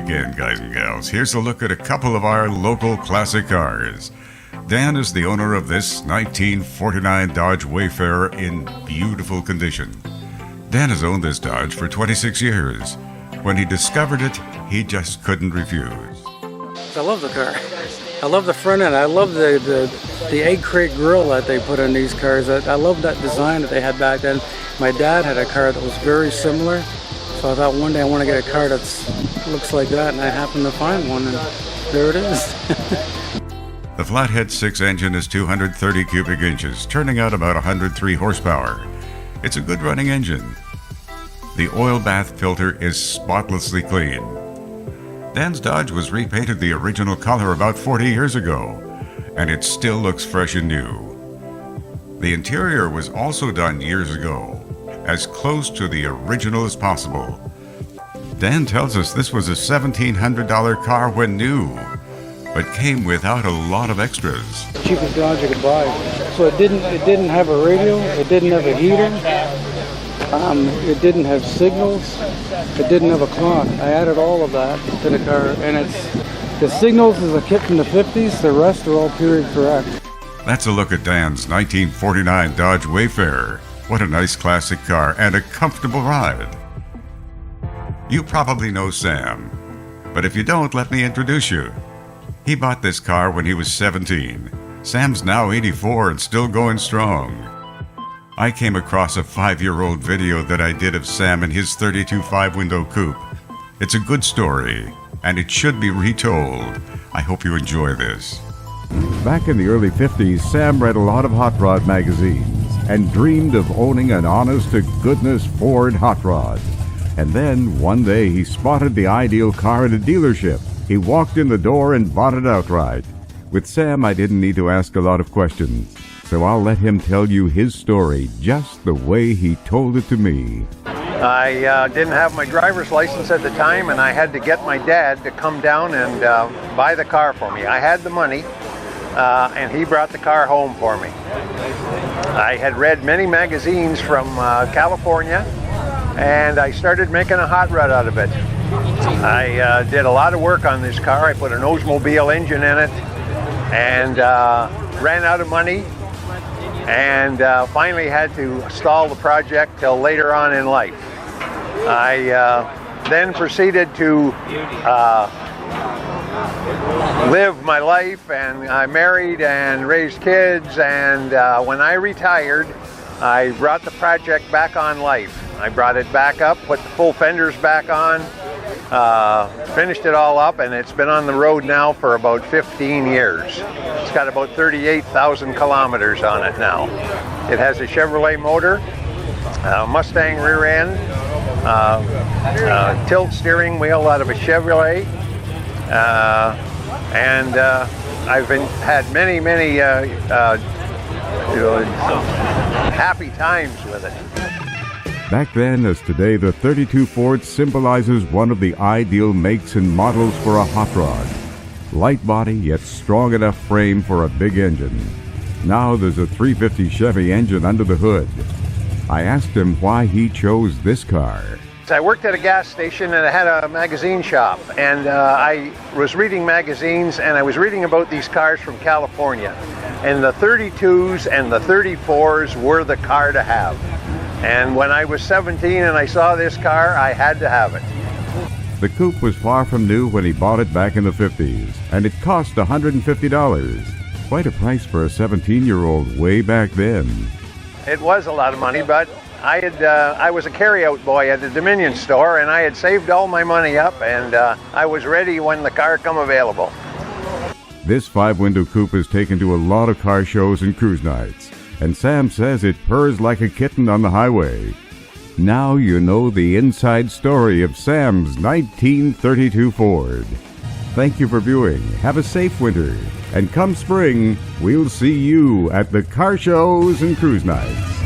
again, guys and gals. Here's a look at a couple of our local classic cars. Dan is the owner of this 1949 Dodge Wayfarer in beautiful condition. Dan has owned this Dodge for 26 years. When he discovered it, he just couldn't refuse. I love the car. I love the front end. I love the egg crate grille that they put on these cars. I love that design that they had back then. My dad had a car that was very similar, so I thought one day I want to get a car that looks like that, and I happened to find one, and there it is. The Flathead 6 engine is 230 cubic inches, turning out about 103 horsepower. It's a good running engine. The oil bath filter is spotlessly clean. Dan's Dodge was repainted the original color about 40 years ago, and it still looks fresh and new. The interior was also done years ago, as close to the original as possible. Dan tells us this was a $1,700 car when new, but came without a lot of extras. Cheapest Dodge you could buy. So it didn't have a radio, it didn't have a heater, it didn't have signals, it didn't have a clock. I added all of that to the car, and the signals is a kit from the 50s, the rest are all period correct. That's a look at Dan's 1949 Dodge Wayfarer. What a nice classic car and a comfortable ride. You probably know Sam, but if you don't, let me introduce you. He bought this car when he was 17. Sam's now 84 and still going strong. I came across a 5-year-old video that I did of Sam in his 32 5-window coupe. It's a good story, and it should be retold. I hope you enjoy this. Back in the early 50s, Sam read a lot of hot rod magazines and dreamed of owning an honest-to-goodness Ford hot rod. And then, one day, he spotted the ideal car at a dealership. He walked in the door and bought it outright. With Sam, I didn't need to ask a lot of questions, so I'll let him tell you his story just the way he told it to me. I didn't have my driver's license at the time, and I had to get my dad to come down and buy the car for me. I had the money, and he brought the car home for me. I had read many magazines from California, and I started making a hot rod out of it. I did a lot of work on this car. I put an Oldsmobile engine in it, and ran out of money, and finally had to stall the project till later on in life. I then proceeded to live my life, and I married and raised kids, and when I retired, I brought the project back on life. I brought it back up, put the full fenders back on, finished it all up, and it's been on the road now for about 15 years. It's got about 38,000 kilometers on it now. It has a Chevrolet motor, Mustang rear end, tilt steering wheel out of a Chevrolet, and I've had many happy times with it. Back then, as today, the 32 Ford symbolizes one of the ideal makes and models for a hot rod. Light body, yet strong enough frame for a big engine. Now there's a 350 Chevy engine under the hood. I asked him why he chose this car. I worked at a gas station, and I had a magazine shop, and I was reading magazines, and I was reading about these cars from California. And the 32s and the 34s were the car to have. And when I was 17 and I saw this car, I had to have it. The coupe was far from new when he bought it back in the 50s, and it cost $150. Quite a price for a 17-year-old way back then. It was a lot of money, but I was a carryout boy at the Dominion store, and I had saved all my money up, and I was ready when the car come available. This 5-window coupe is taken to a lot of car shows and cruise nights, and Sam says it purrs like a kitten on the highway. Now you know the inside story of Sam's 1932 Ford. Thank you for viewing. Have a safe winter. And come spring, we'll see you at the car shows and cruise nights.